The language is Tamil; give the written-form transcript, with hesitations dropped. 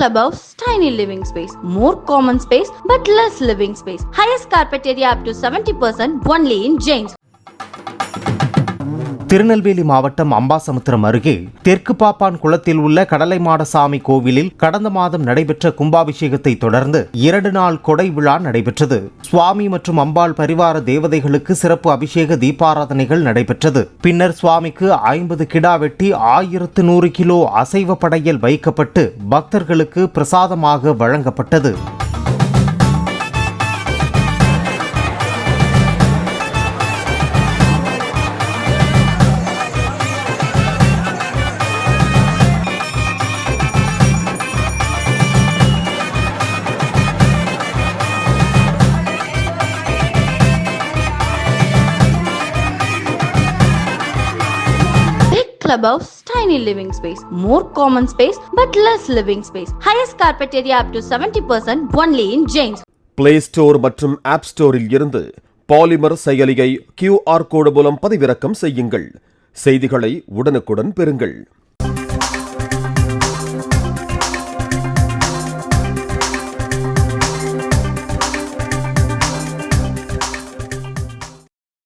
clubhouse, tiny living space, more common space but less living space. Highest carpet area up to 70% only in James. Tirunelveli மாவட்டம் அம்பாசமுத்திரம் அருகே தெற்கு பாப்பான் குளத்தில் உள்ள கடலைமாடசாமி கோவிலில் கடந்த மாதம் நடைபெற்ற கும்பாபிஷேகத்தை தொடர்ந்து 2 நாள் கொடை விழா நடைபெற்றது. சுவாமி மற்றும் அம்பாள் பரிவார தேவதைகளுக்கு சிறப்பு அபிஷேக தீபாராதனைகள் நடைபெற்றது. பின்னர் சுவாமிக்கு 50 கிடா வெட்டி 1100 கிலோ அசைவ படையல் வைக்கப்பட்டு பக்தர்களுக்கு பிரசாதமாக வழங்கப்பட்டது. Clubhouse, tiny living space, more common space but less living space. Highest carpet area up to 70% only in James. Play Store மற்றும் App Storeல் இருந்து பாலிமர் செயலியை QR கோடு மூலம் பதிவிறக்கம் செய்யுங்கள். செய்திகளை உடனுக்குடன் பெறுங்கள்.